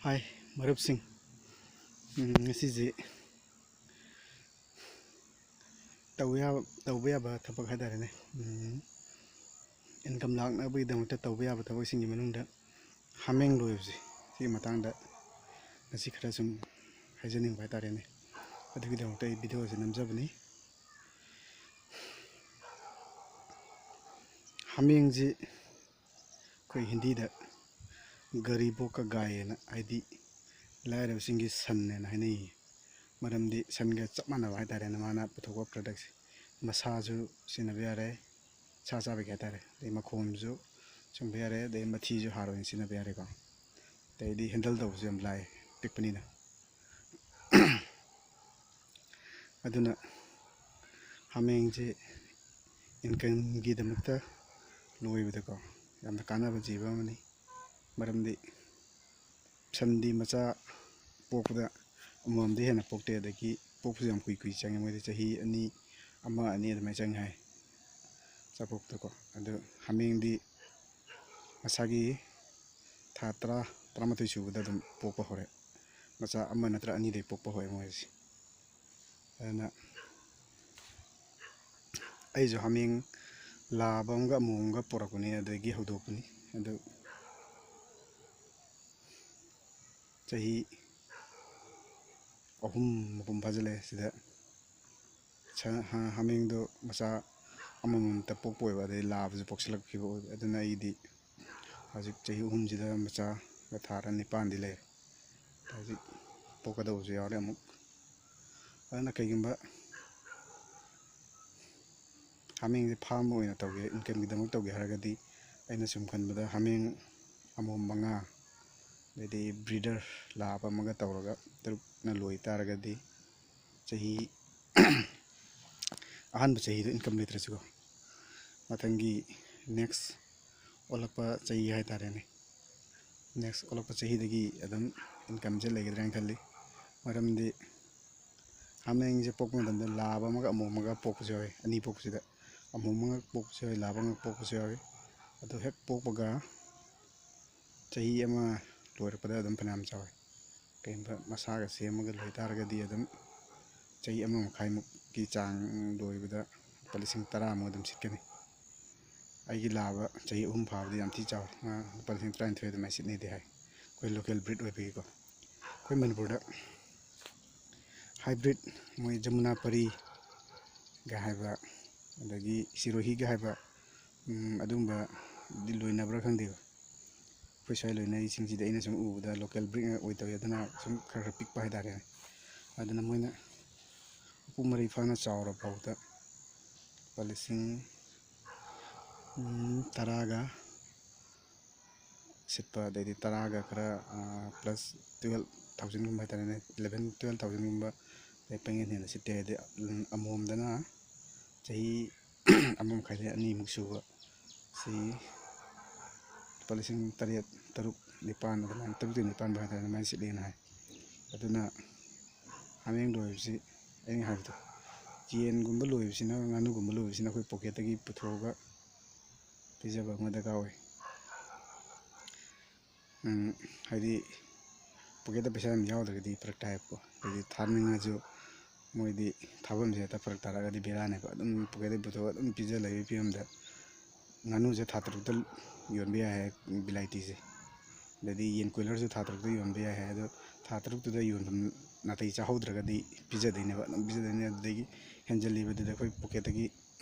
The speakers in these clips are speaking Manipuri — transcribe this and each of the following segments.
Hi, ꯃꯔꯨꯞꯁꯤꯡ ꯉꯁꯤꯁꯦ ꯇꯧꯕ ꯌꯥꯕ ꯊꯕꯛ ꯍꯥꯏꯇꯥꯔꯦꯅꯦ ꯏꯟꯀꯝ ꯂꯥꯛꯅꯕꯒꯤꯗꯃꯛꯇ ꯇꯧꯕ ꯌꯥꯕ ꯊꯕꯛꯁꯤꯡꯒꯤ ꯃꯅꯨꯡꯗ ꯍꯥꯃꯦꯡ ꯂꯣꯏꯕꯁꯦ ꯁꯤꯒꯤ ꯃꯇꯥꯡꯗ ꯉꯁꯤ ꯈꯔ ꯁꯨꯝ ꯍꯥꯏꯖꯅꯤꯡꯕ ꯍꯥꯏꯇꯥꯔꯦꯅꯦ ꯑꯗꯨꯒꯤꯗꯃꯛꯇ ꯑꯩ ꯚꯤꯗꯤꯑꯣꯁꯦ ꯅꯝꯖꯕꯅꯤ ꯍꯥꯃꯦꯡꯁꯤ ꯑꯩꯈꯣꯏ ꯍꯤꯟꯗꯤꯗ ꯒꯔꯤꯕꯣ ꯀ ꯒꯥꯏꯅ ꯍꯥꯏꯗꯤ ꯂꯥꯏꯔꯕꯁꯤꯡꯒꯤ ꯁꯟꯅꯦꯅ ꯍꯥꯏꯅꯩꯌꯦ ꯃꯔꯝꯗꯤ ꯁꯟꯒ ꯆꯞ ꯃꯥꯟꯅꯕ ꯍꯥꯏꯇꯥꯔꯦꯅꯦ ꯃꯥꯅ ꯄꯨꯊꯣꯛꯄ ꯄ꯭ꯔꯗꯛꯁꯦ ꯃꯁꯥꯁꯨ ꯁꯤꯖꯤꯟꯅꯕ ꯌꯥꯔꯦ ꯁꯥ ꯆꯥꯕꯒꯤ ꯍꯥꯏꯇꯥꯔꯦ ꯑꯗꯩ ꯃꯈꯣꯝꯁꯨ ꯁꯨꯡꯕ ꯌꯥꯔꯦ ꯑꯗꯩ ꯃꯊꯤꯁꯨ ꯍꯥꯔ ꯑꯣꯏꯅ ꯁꯤꯖꯤꯟꯅꯕ ꯌꯥꯔꯦꯀꯣ ꯑꯗꯩꯗꯤ ꯍꯦꯟꯗꯜ ꯇꯧꯕꯁꯨ ꯌꯥꯝ ꯂꯥꯏ ꯄꯤꯛꯄꯅꯤꯅ ꯑꯗꯨꯅ ꯍꯥꯃꯦꯡꯁꯦ ꯏꯟꯀꯝꯒꯤꯗꯃꯛꯇ ꯂꯣꯏꯕꯗꯀꯣ ꯌꯥꯝꯅ ꯀꯥꯟꯅꯕ ꯖꯤꯕ ꯑꯃꯅꯤ ꯃꯔꯝꯗꯤ ꯁꯟꯗꯤ ꯃꯆꯥ ꯄꯣꯛꯄꯗ ꯑꯃꯃꯝꯗꯩ ꯍꯦꯟꯅ ꯄꯣꯛꯇꯦ ꯑꯗꯒꯤ ꯄꯣꯛꯄꯁꯨ ꯌꯥꯝ ꯀꯨꯏ ꯆꯪꯉꯦ ꯃꯣꯏꯗꯤ ꯆꯍꯤ ꯑꯃ ꯑꯅꯤ ꯑꯗꯨꯃꯥꯏꯅ ꯆꯪꯉꯦ ꯍꯥꯏ ꯆꯥꯄꯣꯛꯇꯀꯣ ꯑꯗꯨ ꯍꯥꯃꯦꯡꯗꯤ ꯃꯁꯥꯒꯤ ꯊꯥ 10-11 ꯁꯨꯕꯗ ꯑꯗꯨꯝ ꯄꯣꯛꯄ ꯍꯧꯔꯦ ꯃꯆꯥ ꯑꯃ ꯅꯠꯇ꯭ꯔ ꯑꯅꯤꯗꯩ ꯄꯣꯛꯄ ꯍꯧꯔꯦ ꯃꯣꯏꯁꯦ ꯑꯗꯨꯅ ꯑꯩꯁꯨ ꯍꯥꯃꯦꯡ ꯂꯥꯕ ꯑꯃꯒ ꯑꯃꯣꯝ ꯑꯃꯒ ꯄꯣꯔꯛꯄꯅꯤ ꯑꯗꯒꯤ ꯍꯧꯗꯣꯛꯄꯅꯤ ꯑꯗꯨ ꯆꯍꯤ 3 ꯐꯥꯖꯤꯜꯂꯛꯑꯦ ꯁꯤꯗ ꯍꯥꯃꯦꯡꯗꯣ ꯃꯆꯥ ꯑꯃꯃꯝꯇ ꯄꯣꯛꯄ ꯑꯣꯏꯕ ꯑꯗꯩ ꯂꯥꯕꯁꯨ ꯄꯣꯛꯁꯤꯜꯂꯛꯈꯤꯕ ꯑꯣꯏꯕ ꯑꯗꯨꯅ ꯑꯩꯗꯤ ꯍꯧꯖꯤꯛ ꯆꯍꯤ 3ꯁꯤꯗ ꯃꯆꯥꯒ ꯊꯥ 9 ꯂꯩꯔꯦ ꯍꯧꯖꯤꯛ ꯄꯣꯛꯀꯗꯧꯕꯁꯨ ꯌꯥꯎꯔꯦ ꯑꯃꯨꯛ ꯑꯗꯨꯅ ꯀꯩꯒꯨꯝꯕ ꯍꯥꯃꯦꯡꯁꯦ ꯐꯥꯔꯝ ꯑꯣꯏꯅ ꯇꯧꯒꯦ ꯏꯟꯀꯝꯒꯤꯗꯃꯛ ꯇꯧꯒꯦ ꯍꯥꯏꯔꯒꯗꯤ ꯑꯩꯅ ꯁꯨꯝ ꯈꯟꯕꯗ ꯍꯥꯃꯦꯡ ꯑꯃꯣꯝ 5 ꯑꯗꯩꯗꯤ ꯕ꯭ꯔꯤꯗꯔ ꯂꯥꯕ ꯑꯃꯒ ꯇꯧꯔꯒ 6ꯅ ꯂꯣꯏ ꯇꯥꯔꯒꯗꯤ ꯆꯍꯤ ꯑꯍꯥꯟꯕ ꯆꯍꯤꯗ ꯏꯟꯀꯝ ꯂꯩꯇ꯭ꯔꯁꯨꯀꯣ ꯃꯊꯪꯒꯤ ꯅꯦꯛꯁ ꯑꯣꯜꯂꯛꯄ ꯆꯍꯤ ꯍꯥꯏꯇꯥꯔꯦꯅꯦ ꯅꯦꯛꯁ ꯑꯣꯜꯂꯛꯄ ꯆꯍꯤꯗꯒꯤ ꯑꯗꯨꯝ ꯏꯟꯀꯝꯁꯦ ꯂꯩꯒꯗ꯭ꯔꯥꯅ ꯈꯜꯂꯤ ꯃꯔꯝꯗꯤ ꯍꯥꯃꯦꯡꯁꯦ ꯄꯣꯛꯄ ꯃꯇꯝꯗ ꯂꯥꯕ ꯑꯃꯒ ꯑꯃꯣꯝ ꯑꯃꯒ ꯄꯣꯛꯄꯁꯨ ꯌꯥꯎꯋꯤ ꯑꯅꯤ ꯄꯣꯛꯄꯁꯤꯗ ꯑꯃꯣꯝ ꯑꯃꯒ ꯄꯣꯛꯄꯁꯨ ꯌꯥꯎꯋꯤ ꯂꯥꯕ ꯑꯃꯒ ꯄꯣꯛꯄꯁꯨ ꯌꯥꯎꯋꯤ ꯑꯗꯨ ꯍꯦꯛ ꯄꯣꯛꯄꯒ ꯆꯍꯤ ꯑꯃ ꯂꯣꯏꯔꯛꯄꯗ ꯑꯗꯨꯝ ꯐꯅꯌꯥꯝ ꯆꯥꯎꯋꯤ ꯀꯩꯒꯨꯝꯕ ꯃꯁꯥꯒ ꯁꯦꯝꯃꯒ ꯂꯣꯏ ꯇꯥꯔꯒꯗꯤ ꯑꯗꯨꯝ ꯆꯍꯤ 1.5ꯃꯨꯛꯀꯤ ꯆꯥꯡ ꯂꯣꯏꯕꯗ ꯂꯨꯄꯥ 10,000 ꯑꯗꯨꯝ ꯁꯤꯠꯀꯅꯤ ꯑꯩꯒꯤ ꯂꯥꯕ ꯆꯍꯤ 3 ꯐꯥꯕꯗꯤ ꯌꯥꯝ ꯊꯤ ꯆꯥꯎꯋꯤ ꯂꯨꯄꯥ 19,000 ꯑꯗꯨꯃꯥꯏꯅ ꯁꯤꯠꯅꯩꯗꯤ ꯍꯥꯏ ꯑꯩꯈꯣꯏ ꯂꯣꯀꯦꯜ ꯕ꯭ꯔꯤꯠ ꯑꯣꯏꯕꯒꯤꯀꯣ ꯑꯩꯈꯣꯏ ꯃꯅꯤꯄꯨꯔꯗ ꯍꯥꯏꯕ꯭ꯔꯤꯠ ꯃꯣꯏ ꯖꯃꯨꯅꯥ ꯄꯔꯤꯒ ꯍꯥꯏꯕ ꯑꯗꯒꯤ ꯁꯤꯔꯣꯍꯤꯒ ꯍꯥꯏꯕ ꯑꯗꯨꯝꯕꯗꯤ ꯂꯣꯏꯅꯕ꯭ꯔꯥ ꯈꯪꯗꯦꯕ ꯑꯩꯈꯣꯏ ꯁ꯭ꯋꯥꯏ ꯂꯣꯏꯅꯔꯤꯁꯤꯡꯁꯤꯗꯤ ꯑꯩꯅ ꯁꯨꯝ ꯎꯕꯗ ꯂꯣꯀꯦꯜ ꯕ꯭ꯔꯤꯠ ꯑꯣꯏꯗꯧꯋꯤ ꯑꯗꯨꯅ ꯁꯨꯝ ꯈꯔ ꯄꯤꯛꯄ ꯍꯥꯏꯇꯥꯔꯦ ꯑꯗꯨꯅ ꯃꯣꯏꯅ ꯃꯄꯨꯡ ꯃꯔꯩ ꯐꯥꯅ ꯆꯥꯎꯔ ꯐꯥꯎꯕꯗ ꯂꯨꯄꯥ 10,000ꯒ ꯁꯤꯠꯄ ꯑꯗꯩꯗꯤ 10ꯒ ꯈꯔ + 12,000ꯒꯨꯝꯕ ꯍꯥꯏꯇꯥꯔꯦꯅꯦ 11-12,000ꯒꯨꯝꯕ ꯑꯗꯩ ꯄꯪꯍꯦꯟ ꯍꯦꯟꯅ ꯁꯤꯠꯇꯦ ꯍꯥꯏꯗꯤ ꯑꯃꯣꯝꯗꯅ ꯆꯍꯤ 1.5-2 ꯁꯨꯕ ꯁꯤ ꯂꯨꯄꯥ 8,000, 3,000, 9,000 ꯑꯗꯨꯃꯥꯏꯅ 3,000-9,000 ꯍꯥꯏꯇꯥꯔꯦ ꯑꯗꯨꯃꯥꯏꯅ ꯁꯤꯠꯂꯦꯅ ꯍꯥꯏ ꯑꯗꯨꯅ ꯍꯥꯃꯦꯡ ꯂꯣꯏꯕꯁꯤ ꯑꯩꯅ ꯍꯥꯏꯕꯗꯣ ꯌꯦꯟꯒꯨꯝꯕ ꯂꯣꯏꯕꯁꯤꯅ ꯉꯥꯅꯨꯒꯨꯝꯕ ꯂꯣꯏꯕꯁꯤꯅ ꯑꯩꯈꯣই ꯄꯣꯀꯦꯠꯇꯒꯤ ꯄꯨꯊꯣꯛꯑꯒ ꯄꯤꯖꯕ ꯑꯃ ꯗꯔꯀꯥꯔ ꯑꯣꯏ ꯍꯥꯏꯗꯤ ꯄꯣꯀꯦꯠꯇ ꯄꯩꯁꯥ ꯌꯥꯝ ꯌꯥꯎꯗ꯭ꯔꯒꯗꯤ ꯐꯔꯛ ꯇꯥꯏꯌꯦꯕꯀꯣ ꯍꯥꯏꯗꯤ ꯊꯥꯅꯤꯡꯉꯁꯨ ꯃꯣꯏꯗꯤ ꯊꯥꯐꯝꯁꯦ ꯍꯦꯛꯇ ꯐꯔꯛ ꯇꯥꯔꯒꯗꯤ ꯕꯦꯔꯥꯅꯦꯕ ꯑꯗꯨꯝ ꯄꯣꯀꯦꯠꯇꯒꯤ ꯄꯨꯊꯣꯛꯑꯒ ꯑꯗꯨꯝ ꯄꯤꯖ ꯂꯩꯕꯒꯤ ꯐꯤꯕꯝꯗ ꯉꯥꯅꯨꯁꯦ ꯊꯥ 3ꯇ ꯌꯣꯟꯕ ꯌꯥꯏ ꯍꯥꯏ ꯕꯤꯂꯥꯏꯇꯤꯁꯦ ꯑꯗꯩꯗꯤ ꯌꯦꯟ ꯀꯣꯏꯂꯔꯁꯨ ꯊꯥ 3ꯇ ꯌꯣꯟꯕ ꯌꯥꯏ ꯍꯥꯏ ꯑꯗꯣ ꯊꯥ 3ꯇꯨꯗ ꯌꯣꯟꯐꯝ ꯅꯥꯇꯩ ꯆꯥꯍꯧꯗ꯭ꯔꯒꯗꯤ ꯄꯤꯖꯗꯣꯏꯅꯦꯕ ꯑꯗꯨꯝ ꯄꯤꯖꯗꯣꯏꯅꯦ ꯑꯗꯨꯗꯒꯤ ꯍꯦꯟꯖꯜꯂꯤꯕꯗꯨꯗ ꯑꯩꯈꯣই ꯄꯣꯀꯦꯠꯇꯒꯤ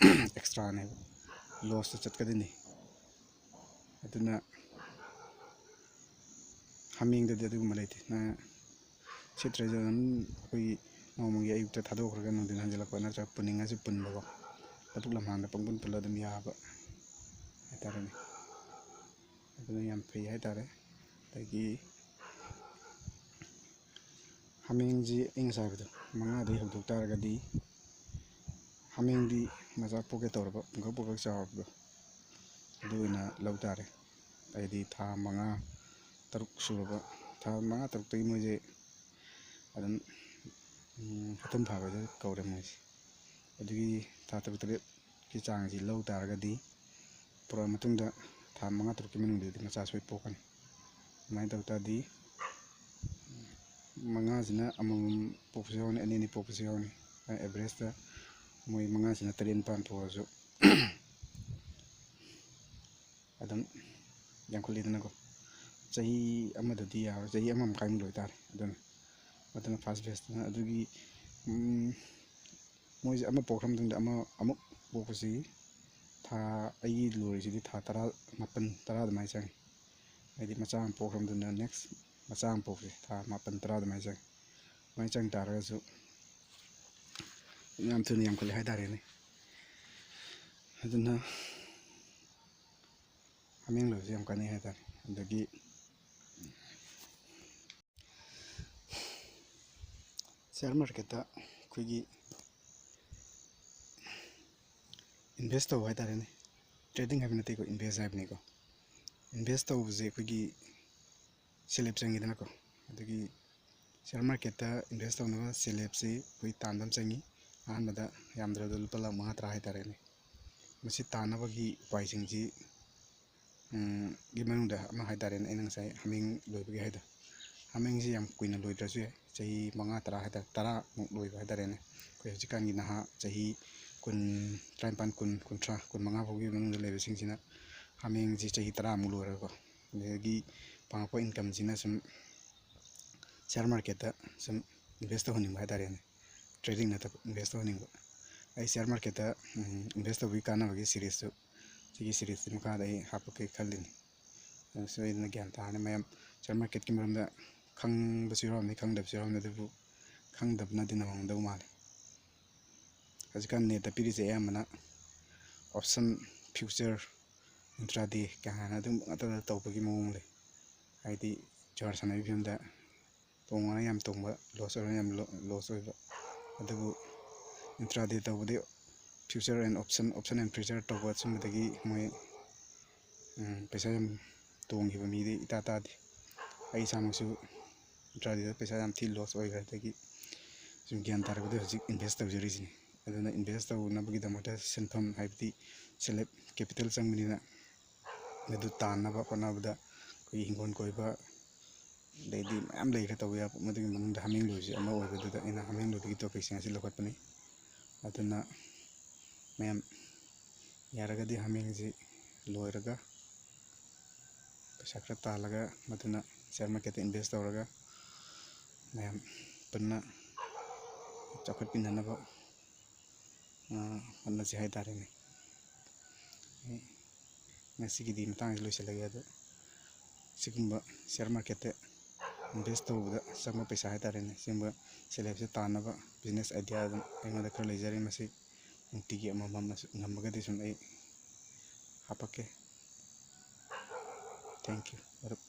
ꯑꯦꯛꯁꯇ꯭ꯔꯥꯅꯦꯕ ꯂꯣꯁꯇ ꯆꯠꯀꯗꯣꯏꯅꯤ ꯑꯗꯨꯅ ꯍꯥꯃꯦꯡꯗꯗꯤ ꯑꯗꯨꯒꯨꯝꯕ ꯂꯩꯇꯦ ꯁꯤꯠꯇ꯭ꯔꯁꯨ ꯑꯗꯨꯝ ꯑꯩꯈꯣꯏꯒꯤ ꯅꯣꯡꯃꯒꯤ ꯑꯌꯨꯛꯇ ꯊꯥꯗꯣꯛꯈ꯭ꯔꯒ ꯅꯨꯡꯊꯤꯟ ꯍꯟꯖꯤꯜꯂꯛꯄ ꯅꯠꯇ꯭ꯔꯒ ꯄꯨꯅꯤꯡꯉꯁꯨ ꯄꯨꯟꯕꯀꯣ ꯂꯧꯕꯨꯛ ꯂꯝꯍꯥꯡꯗ ꯄꯪꯄꯨꯟ ꯄꯨꯜꯂ ꯑꯗꯨꯝ ꯌꯥꯕ ꯍꯥꯏꯇꯥꯔꯦꯅꯦ ꯑꯗꯨꯅ ꯌꯥꯝ ꯐꯩ ꯍꯥꯏꯇꯥꯔꯦ ꯑꯗꯒꯤ ꯍꯥꯃꯦꯡꯁꯤ ꯑꯩ ꯉꯁꯥꯏ ꯍꯥꯏꯕꯗꯣ 5ꯗꯩ ꯍꯧꯗꯣꯛ ꯇꯥꯔꯒꯗꯤ ꯍꯥꯃꯦꯡꯗꯤ ꯃꯆꯥ ꯄꯣꯛꯀꯦ ꯇꯧꯔꯕ ꯄꯨꯡꯀꯛ ꯆꯥꯎꯔꯕꯗꯣ ꯑꯗꯨ ꯑꯣꯏꯅ ꯂꯧ ꯇꯥꯔꯦ ꯍꯥꯏꯗꯤ ꯊꯥ 5-6 ꯁꯨꯔꯕ ꯊꯥ 5-6ꯇꯒꯤ ꯃꯣꯏꯁꯦ ꯑꯗꯨꯝ ꯍꯥꯇꯝ ꯐꯥꯕꯗ ꯀꯧꯔꯦ ꯃꯣꯏꯁꯦ ꯑꯗꯨꯒꯤ ꯊꯥ 7-8ꯀꯤ ꯆꯥꯡꯁꯤ ꯂꯧ ꯇꯥꯔꯒꯗꯤ ꯄꯨꯔꯛꯑ ꯃꯇꯨꯡꯗ ꯊꯥ 5-6ꯀꯤ ꯃꯅꯨꯡꯗꯗꯤ ꯃꯆꯥ ꯁꯣꯏ ꯄꯣꯛꯀꯅꯤ ꯑꯗꯨꯃꯥꯏꯅ ꯇꯧ ꯇꯥꯔꯗꯤ ꯃꯉꯥꯁꯤꯅ ꯑꯃꯃꯝ ꯄꯣꯛꯄꯁꯨ ꯌꯥꯎꯅꯤ, ꯑꯅꯤ ꯑꯅꯤ ꯄꯣꯛꯄꯁꯨ ꯌꯥꯎꯅꯤ. ꯑꯦꯚꯔꯦꯖꯇ ꯃꯣꯏ ꯃꯉꯥꯁꯤꯅ 3 ꯅꯤꯄꯥꯜ ꯄꯣꯛꯑꯁꯨ ꯑꯗꯨꯝ ꯌꯥꯝꯈꯠꯂꯤꯗꯅꯀꯣ. ꯆꯍꯤ ꯑꯃꯗꯗꯤ ꯌꯥꯔꯣꯏ, ꯆꯍꯤ ꯑꯃ ꯃꯈꯥꯏꯃꯨꯛ ꯂꯣꯏꯇꯥꯔꯦ. ꯑꯗꯨꯅ ꯐꯥꯔꯁ ꯕꯦꯁꯇꯅ ꯑꯗꯨꯒꯤ ꯃꯣꯏꯁꯦ ꯑꯃ ꯄꯣꯛꯈ꯭ꯔ ꯃꯇꯨꯡꯗ ꯑꯃꯨꯛ ꯄꯣꯛꯄꯁꯤ ꯑꯩꯒꯤ ꯂꯣꯏꯔꯤꯁꯤꯗꯤ ꯊꯥ 9 10 ꯑꯗꯨꯃꯥꯏꯅ ꯆꯪꯉꯤ. ꯍꯥꯏꯗꯤ ꯃꯆꯥ ꯑꯃ ꯄꯣꯛꯈ꯭ꯔ ꯃꯇꯨꯡꯗ ネꯛꯁ ꯃꯆꯥ ꯑꯃ ꯄꯣꯛꯄꯁꯦ ꯊꯥ 9 10 ꯑꯗꯨꯃꯥꯏꯅ ꯆꯪꯉꯤ. ꯑꯗꯨꯃꯥꯏꯅ ꯆꯪ ꯇꯥꯔꯒꯁꯨ ꯌꯥꯝ ꯊꯨꯅ ꯌꯥꯝꯈꯠꯂꯦ ꯍꯥꯏꯇꯥꯔꯦꯅꯦ. ꯑꯗꯨꯅ ꯍꯥꯃꯦꯡ ꯂꯣꯏꯕꯁꯦ ꯌꯥꯝ ꯀꯥꯟꯅꯩ ꯍꯥꯏꯇꯥꯔꯦ. ꯑꯗꯒꯤ ꯁꯤꯌꯥꯔ ꯃꯥꯔꯀꯦꯠꯇ ꯑꯩꯈꯣꯏꯒꯤ ꯏꯟꯚꯦꯁ ꯇꯧꯕ ꯍꯥꯏꯇꯥꯔꯦꯅꯦ. ꯇ꯭ꯔꯦꯗꯤꯡ ꯍꯥꯏꯕ ꯅꯠꯇꯦꯀꯣ, ꯏꯟꯚꯦꯁ ꯍꯥꯏꯕꯅꯤꯀꯣ. ꯏꯟꯚꯦꯁ ꯇꯧꯕꯁꯦ ꯑꯩꯈꯣꯏꯒꯤ ꯁꯦꯂꯦꯞ ꯆꯪꯉꯤꯗꯅꯀꯣ. ꯑꯗꯒꯤ ꯁꯤꯌꯥꯔ ꯃꯥꯔꯀꯦꯠꯇ ꯏꯟꯚꯦꯁ ꯇꯧꯅꯕ ꯁꯦꯂꯦꯞꯁꯤ ꯑꯩꯈꯣꯏ ꯇꯥꯟꯕ ꯑꯃ ꯆꯪꯉꯤ. ꯑꯍꯥꯟꯕꯗ ꯌꯥꯝꯗ꯭ꯔꯕꯗ ꯂꯨꯄꯥ 5-10 ꯍꯥꯏꯇꯥꯔꯦꯅꯦ. ꯃꯁꯤ ꯇꯥꯟꯅꯕꯒꯤ ꯎꯄꯥꯏꯁꯤꯡꯁꯤ ꯒꯤ ꯃꯅꯨꯡꯗ ꯑꯃ ꯍꯥꯏꯇꯥꯔꯦꯅꯦ, ꯑꯩꯅ ꯉꯁꯥꯏ ꯍꯥꯃꯦꯡ ꯂꯣꯏꯕꯒꯤ ꯍꯥꯏꯗꯣ. ꯍꯥꯃꯦꯡꯁꯤ ꯌꯥꯝ ꯀꯨꯏꯅ ꯂꯣꯏꯗ꯭ꯔꯁꯨ ꯌꯥꯏ, ꯆꯍꯤ 5-10 ꯍꯥꯏꯇꯥꯔꯦ, 10ꯃꯨꯛ ꯂꯣꯏꯕ ꯍꯥꯏꯇꯥꯔꯦꯅꯦ. ꯑꯩꯈꯣꯏ ꯍꯧꯖꯤꯛꯀꯥꯟꯒꯤ ꯅꯍꯥ ꯆꯍꯤ 19, 23, 20, 15 ꯐꯥꯎꯒꯤ ꯃꯅꯨꯡꯗ ꯂꯩꯕꯁꯤꯡꯁꯤꯅ ꯍꯥꯃꯦꯡꯁꯤ ꯆꯍꯤ 10ꯃꯨꯛ ꯂꯣꯏꯔꯒꯀꯣ. ꯑꯗꯒꯤ ꯐꯪꯉꯛꯄ ꯏꯟꯀꯝꯁꯤꯅ ꯁꯨꯝ ꯁꯤꯌꯥꯔ ꯃꯥꯔꯀꯦꯠꯇ ꯁꯨꯝ ꯏꯟꯚꯦꯁ ꯇꯧꯍꯟꯅꯤꯡꯕ ꯍꯥꯏꯇꯥꯔꯦꯅꯦ. ꯇ꯭ꯔꯦꯗꯤꯡ ꯅꯠꯇꯕ, ꯏꯟꯚꯦꯁ ꯇꯧꯍꯟꯅꯤꯡꯕ. ꯑꯩ ꯁꯤꯌꯥꯔ ꯃꯥꯔꯀꯦꯠꯇ ꯏꯟꯚꯦꯁ ꯇꯧꯕꯒꯤ ꯀꯥꯟꯅꯕꯒꯤ ꯁꯤꯒꯤ ꯁꯤꯔꯤꯁꯁꯤ ꯃꯈꯥꯗ ꯑꯩ ꯍꯥꯞꯄꯛꯀꯦ ꯈꯜꯂꯤꯅꯤ. ꯁꯣꯏꯗꯅ ꯒ꯭ꯌꯥꯟ ꯇꯥꯔꯅꯤ ꯃꯌꯥꯝ. ꯁꯤꯌꯥꯔ ꯃꯥꯔꯀꯦꯠꯀꯤ ꯃꯔꯝꯗ ꯈꯪꯕꯁꯨ ꯌꯥꯎꯔꯝꯅꯤ, ꯈꯪꯗꯕꯁꯨ ꯌꯥꯎꯔꯝꯅꯤ. ꯑꯗꯨꯕꯨ ꯈꯪꯗꯕꯅꯗꯤ ꯅꯝꯍꯧꯗꯧ ꯃꯥꯜꯂꯦ. ꯍꯧꯖꯤꯛꯀꯥꯟ ꯅꯦꯠꯇ ꯄꯤꯔꯤꯁꯦ ꯑꯌꯥꯝꯕꯅ ꯑꯣꯞꯁꯟ, ꯐ꯭ꯌꯨꯆꯔ, ꯏꯟꯇ꯭ꯔꯥꯗꯦ ꯀꯥꯏꯅ ꯑꯗꯨꯝ ꯉꯥꯛꯇ ꯇꯧꯕꯒꯤ ꯃꯑꯣꯡ ꯂꯩ. ꯍꯥꯏꯗꯤ ꯖꯨꯋꯥꯔ ꯁꯥꯟꯅꯕꯒꯤ ꯐꯤꯕꯝꯗ ꯇꯣꯡꯉꯒꯅ ꯌꯥꯝ ꯇꯣꯡꯕ, ꯂꯣꯁ ꯑꯣꯏꯔꯒꯅ ꯌꯥꯝ ꯂꯣꯁ ꯑꯣꯏꯕ. ꯑꯗꯨꯕꯨ ꯏꯟꯇ꯭ꯔꯥꯗꯦ ꯇꯧꯕꯗꯤ future and option and future ꯇꯧꯕ ꯁꯨꯝꯕꯗꯒꯤ ꯃꯣꯏ ꯄꯩꯁా ꯌꯥꯝ ꯇꯣꯡꯈꯤꯕ ꯃꯤꯗꯤ ꯏꯇꯥ ꯇꯥꯗꯦ. ꯑꯩ ꯏꯁꯥꯃꯛꯁꯨ ꯏꯟꯇ꯭ꯔꯥꯗꯦꯗ ꯄꯩꯁꯥ ꯌꯥꯝ ꯊꯤ ꯂꯣꯁ ꯑꯣꯏꯈ꯭ꯔꯦ. ꯑꯗꯒꯤ ꯁꯨꯝ ꯒ꯭ꯌꯥꯟ ꯇꯥꯔꯛꯄꯗ ꯍꯧꯖꯤꯛ ꯏꯟꯚꯦꯁ ꯇꯧꯖꯔꯤꯁꯤꯅꯤ. ꯑꯗꯨꯅ ꯏꯟꯚꯦꯁ ꯇꯧꯅꯕꯒꯤꯗꯃꯛꯇ ꯁꯦꯟꯐꯝ ꯍꯥꯏꯕꯗꯤ ꯁꯦꯂꯦꯞ ꯀꯦꯄꯤꯇꯦꯜ ꯆꯪꯕꯅꯤꯅ ꯃꯗꯨ ꯇꯥꯟꯅꯕ ꯍꯣꯠꯅꯕꯗ ꯑꯩꯈꯣꯏꯒꯤ ꯍꯤꯡꯒꯣꯜ ꯀꯣꯏꯕ, ꯑꯗꯩꯗꯤ ꯃꯌꯥꯝ ꯂꯩꯈ꯭ꯔꯦ ꯇꯧꯕ ꯌꯥꯕ. ꯃꯗꯨꯒꯤ ꯃꯅꯨꯡꯗ ꯍꯥꯃꯦꯡ ꯂꯣꯏꯕꯁꯤ ꯑꯃ ꯑꯣꯏꯕꯗꯨꯗ ꯑꯩꯅ ꯍꯥꯃꯦꯡ ꯂꯣꯏꯕꯒꯤ ꯇꯣꯄꯤꯛꯁꯤꯡ ꯑꯁꯤ ꯂꯧꯈꯠꯄꯅꯤ. ꯑꯗꯨꯅ ꯃꯌꯥꯝ ꯌꯥꯔꯒꯗꯤ ꯍꯥꯃꯦꯡꯁꯤ ꯂꯣꯏꯔꯒ ꯄꯩꯁా ꯈꯔ ꯇꯥꯜꯂꯒ ꯃꯗꯨꯅ ꯁꯤꯌꯥꯔ ꯃꯥꯔꯀꯦꯠꯇ ꯏꯟꯚꯦꯁ ꯇꯧꯔꯒ ꯃꯌꯥꯝ ꯄꯨꯟꯅ ꯆꯥꯎꯈꯠꯃꯤꯟꯅꯅꯕ ꯍꯣꯠꯅꯁꯤ ꯍꯥꯏꯇꯥꯔꯦꯅꯦ. ꯉꯁꯤꯒꯤꯗꯤ ꯃꯇꯥꯡꯁꯤ ꯂꯣꯏꯁꯤꯜꯂꯒꯦ. ꯑꯗꯣ ꯁꯤꯒꯨꯝꯕ ꯁꯤꯌꯥꯔ ꯃꯥꯔꯀꯦꯠꯇ ꯏꯟꯚꯦꯁ ꯇꯧꯕꯗ ꯆꯪꯕ ꯄꯩꯁꯥ ꯍꯥꯏꯇꯥꯔꯦꯅꯦ, ꯁꯤꯒꯨꯝꯕ ꯁꯦꯂꯦꯞꯁꯦ ꯇꯥꯟꯅꯕ ꯕꯤꯖꯤꯅꯦꯁ ꯑꯥꯏꯗꯤꯌꯥ ꯑꯗꯨꯝ ꯑꯩꯉꯣꯟꯗ ꯈꯔ ꯂꯩꯖꯔꯤ. ꯃꯁꯤ ꯅꯨꯡꯇꯤꯒꯤ ꯑꯃꯃꯝ ꯉꯝꯃꯒꯗꯤ ꯁꯨꯝ ꯑꯩ ꯍꯥꯄꯛꯀꯦ. ꯊꯦꯡꯛ ꯌꯨ ꯃꯔꯨꯞ.